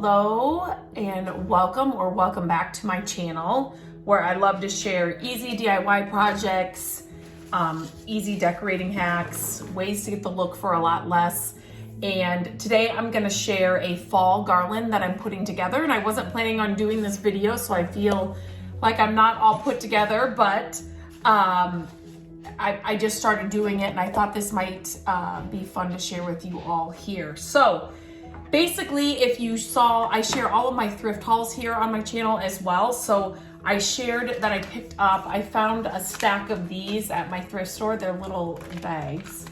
Hello and welcome back to my channel where I love to share easy DIY projects, easy decorating hacks, ways to get the look for a lot less. And today I'm going to share a fall garland that I'm putting together, and I wasn't planning on doing this video, so I feel like I'm not all put together, but I just started doing it and I thought this might be fun to share with you all here. So basically, if you saw, I share all of my thrift hauls here on my channel as well. So I shared that I picked up, I found a stack of these at my thrift store. They're little bags,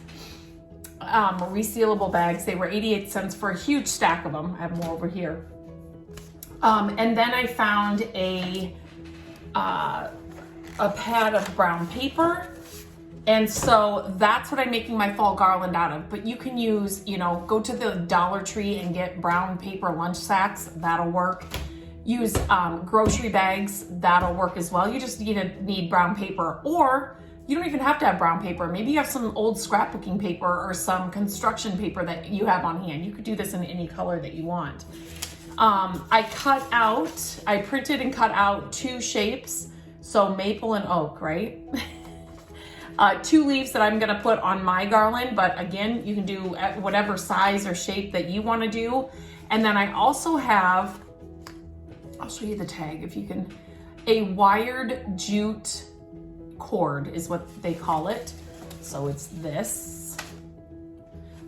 resealable bags. They were 88 cents for a huge stack of them. I have more over here. And then I found a pad of brown paper. And so that's what I'm making my fall garland out of. But you can use, go to the Dollar Tree and get brown paper lunch sacks. That'll work. Use grocery bags. That'll work as well. You just need brown paper, or you don't even have to have brown paper. Maybe you have some old scrapbooking paper or some construction paper that you have on hand. You could do this in any color that you want. I printed and cut out two shapes. So maple and oak, right? Two leaves that I'm gonna put on my garland, but again, you can do whatever size or shape that you wanna do. And then I also have, I'll show you the tag if you can, a wired jute cord is what they call it. So it's this.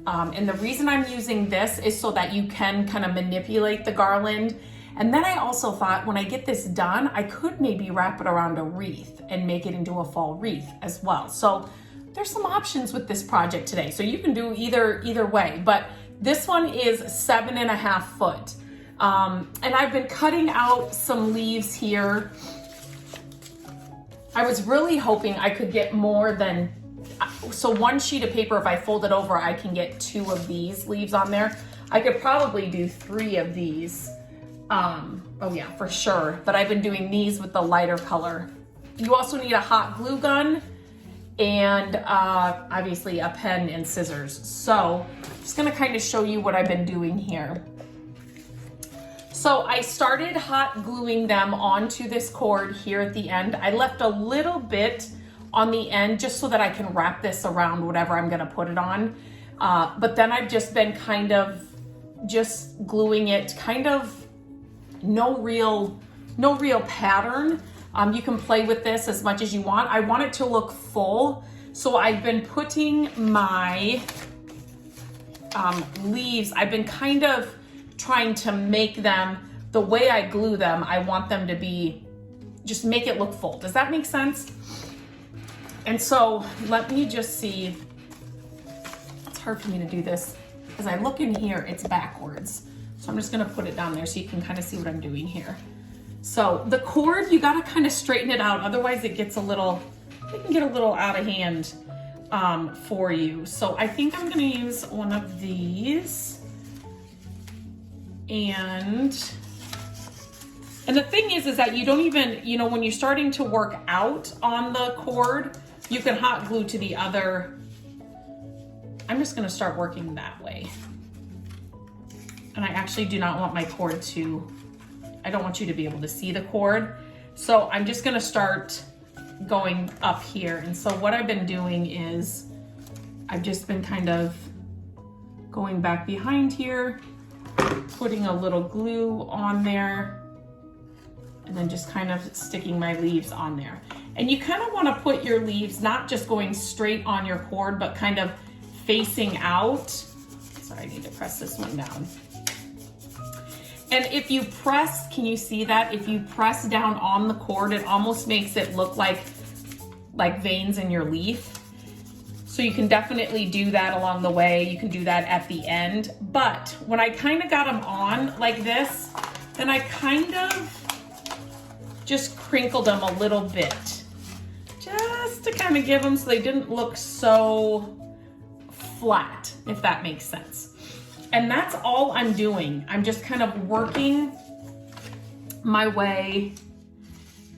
And the reason I'm using this is so that you can kind of manipulate the garland. And then I also thought, when I get this done, I could maybe wrap it around a wreath and make it into a fall wreath as well. So there's some options with this project today. So you can do either way, but this one is 7.5 foot. And I've been cutting out some leaves here. I was really hoping I could get more than, so one sheet of paper, if I fold it over, I can get 2 of these leaves on there. I could probably do 3 of these. Oh yeah, for sure. But I've been doing these with the lighter color. You also need a hot glue gun and obviously a pen and scissors. So I'm just gonna kind of show you what I've been doing here. So I started hot gluing them onto this cord here at the end. I left a little bit on the end just so that I can wrap this around whatever I'm gonna put it on. But then I've just been kind of just gluing it, kind of no real pattern. You can play with this as much as you want. I want it to look full. So I've been putting my leaves, I've been kind of trying to make them, the way I glue them, I want them to be, just make it look full. Does that make sense? And so let me just see. It's hard for me to do this. As I look in here, it's backwards. So I'm just gonna put it down there so you can kind of see what I'm doing here. So the cord, you gotta kind of straighten it out. Otherwise it gets a little, it can get a little out of hand for you. So I think I'm gonna use one of these. And the thing is that you don't even, when you're starting to work out on the cord, you can hot glue to the other. I'm just gonna start working that way. And I actually do not want my cord to, I don't want you to be able to see the cord. So I'm just gonna start going up here. And so what I've been doing is, I've just been kind of going back behind here, putting a little glue on there, and then just kind of sticking my leaves on there. And you kind of wanna put your leaves, not just going straight on your cord, but kind of facing out. Sorry, I need to press this one down. And if you press, can you see that? If you press down on the cord, it almost makes it look like veins in your leaf. So you can definitely do that along the way. You can do that at the end. But when I kind of got them on like this, then I kind of just crinkled them a little bit, just to kind of give them so they didn't look so flat, if that makes sense. And that's all I'm doing. I'm just kind of working my way.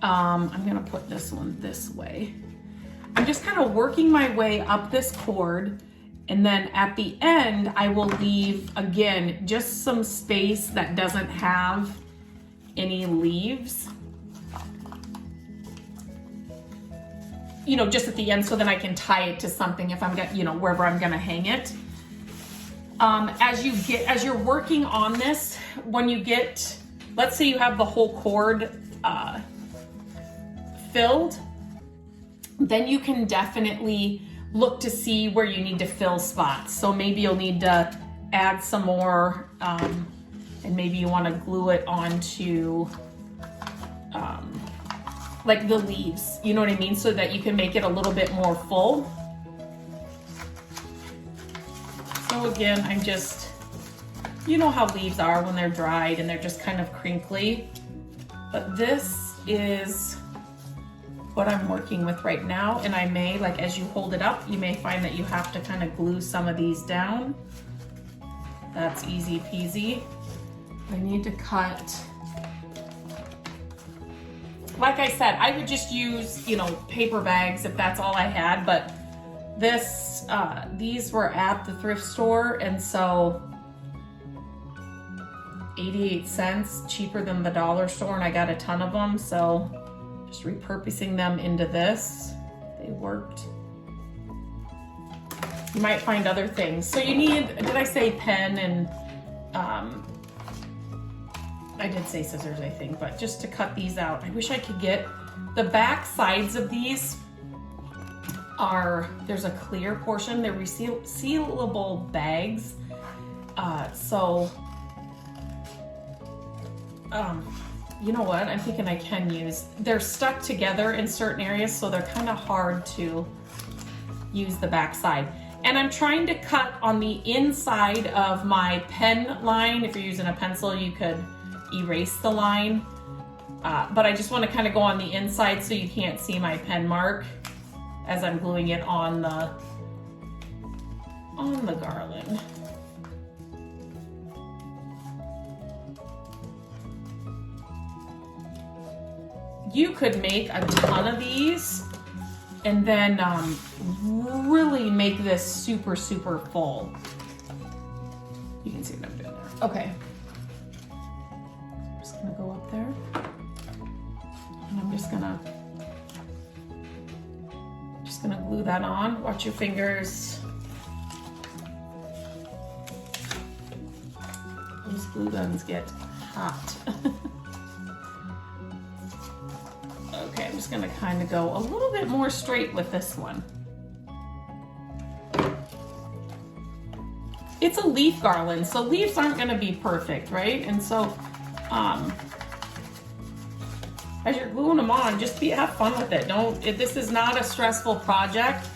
I'm gonna put this one this way. I'm just kind of working my way up this cord And then at the end, I will leave, again, just some space that doesn't have any leaves. You know, just at the end, so then I can tie it to something if I'm, you know, wherever I'm gonna hang it. As you're working on this, when you get, let's say you have the whole cord filled, then you can definitely look to see where you need to fill spots. So maybe you'll need to add some more, and maybe you want to glue it onto like the leaves, you know what I mean? So that you can make it a little bit more full. So again, I'm just, you know how leaves are when they're dried and they're just kind of crinkly. But this is what I'm working with right now. And I may, like as you hold it up, you may find that you have to kind of glue some of these down. That's easy peasy. I need to cut, like I said, I would just use, you know, paper bags if that's all I had, but this, these were at the thrift store, and so 88 cents cheaper than the dollar store, and I got a ton of them, so just repurposing them into this. They worked. You might find other things. So you need, did I say pen and, I did say scissors, I think, but just to cut these out. I wish I could get, the back sides of these are, there's a clear portion. They're sealable bags. You know what? I'm thinking I can use, they're stuck together in certain areas, so they're kind of hard to use the back side. And I'm trying to cut on the inside of my pen line. If you're using a pencil, you could erase the line. But I just want to kind of go on the inside so you can't see my pen mark as I'm gluing it on the garland. You could make a ton of these and then really make this super, super full. You can see what I'm doing there. Okay. I'm just gonna go up there. And I'm just gonna glue that on. Watch your fingers. These glue guns get hot. Okay, I'm just gonna kind of go a little bit more straight with this one. It's a leaf garland, so leaves aren't gonna be perfect, right? And so, as you're gluing them on, just have fun with it. This is not a stressful project,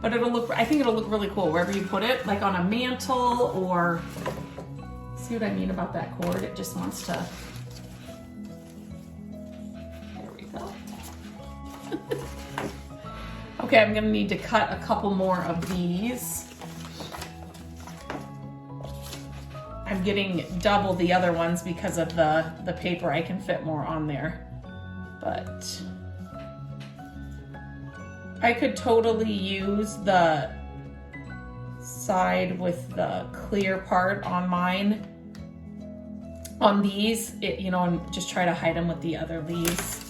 but I think it'll look really cool wherever you put it, like on a mantle or, see what I mean about that cord? It just wants to, there we go. Okay, I'm gonna need to cut a couple more of these. I'm getting double the other ones because of the paper. I can fit more on there. But I could totally use the side with the clear part on mine, on these, you know, and just try to hide them with the other leaves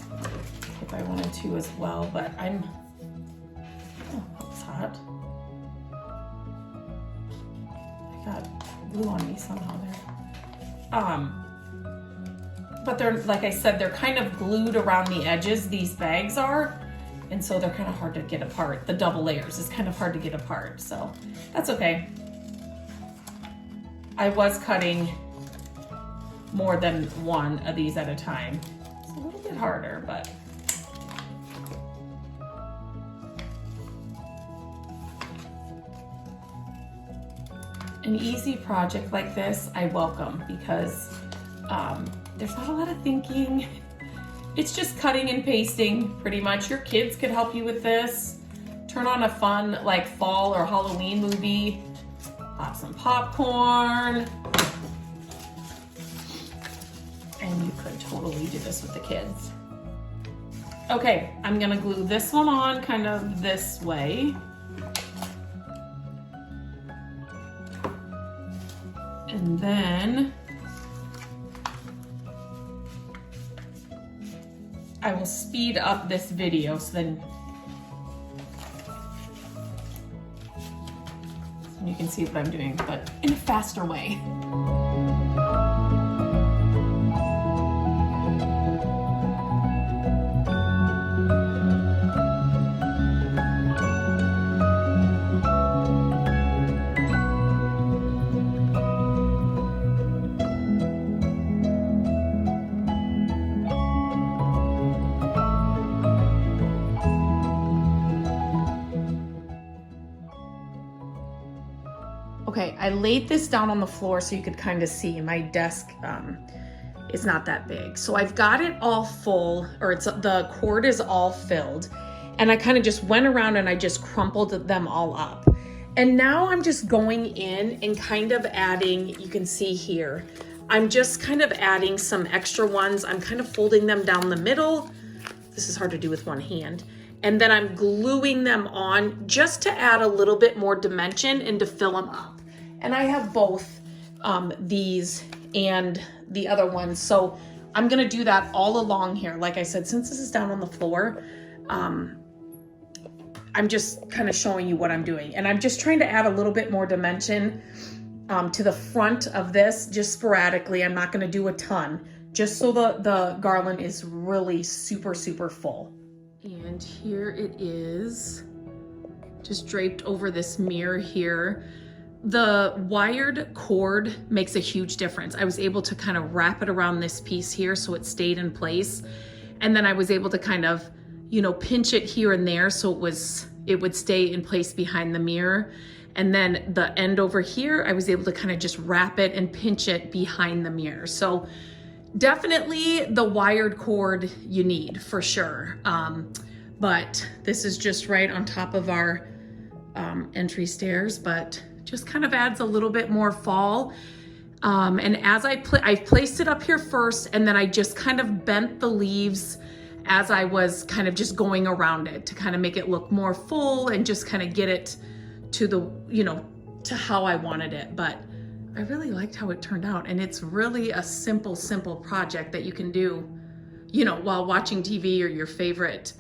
if I wanted to as well. But oh, it's hot. I got glue on me somehow there. But they're, like I said, they're kind of glued around the edges, these bags are, and so they're kind of hard to get apart. The double layers is kind of hard to get apart, so that's okay. I was cutting more than one of these at a time. It's a little bit harder, but an easy project like this I welcome, because there's not a lot of thinking. It's just cutting and pasting pretty much. Your kids could help you with this. Turn on a fun like fall or Halloween movie. Pop some popcorn. And you could totally do this with the kids. Okay, I'm gonna glue this one on kind of this way. And then I will speed up this video so then you can see what I'm doing, but in a faster way. Okay, I laid this down on the floor so you could kind of see. My desk is not that big. So I've got it all full, or the cord is all filled. And I kind of just went around and I just crumpled them all up. And now I'm just going in and kind of adding, you can see here, I'm just kind of adding some extra ones. I'm kind of folding them down the middle. This is hard to do with one hand. And then I'm gluing them on just to add a little bit more dimension and to fill them up. And I have both these and the other ones. So I'm gonna do that all along here. Like I said, since this is down on the floor, I'm just kind of showing you what I'm doing. And I'm just trying to add a little bit more dimension to the front of this, just sporadically. I'm not gonna do a ton, just so the garland is really super, super full. And here it is, just draped over this mirror here. The wired cord makes a huge difference. I was able to kind of wrap it around this piece here so it stayed in place. And then I was able to kind of, you know, pinch it here and there so it would stay in place behind the mirror. And then the end over here, I was able to kind of just wrap it and pinch it behind the mirror. So definitely the wired cord you need for sure. But this is just right on top of our entry stairs, but just kind of adds a little bit more fall. And as I placed it up here first, and then I just kind of bent the leaves as I was kind of just going around it to kind of make it look more full and just kind of get it to the, you know, to how I wanted it. But I really liked how it turned out. And it's really a simple project that you can do, you know, while watching TV or your favorite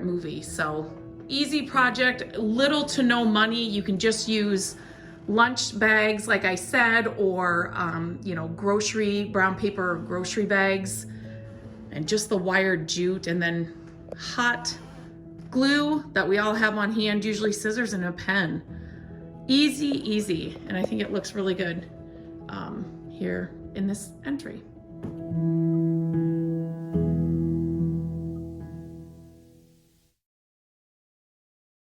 movie. So easy project, little to no money. You can just use lunch bags, like I said, or, you know, brown paper grocery bags, and just the wired jute, and then hot glue that we all have on hand, usually scissors and a pen. Easy. And I think it looks really good here in this entry.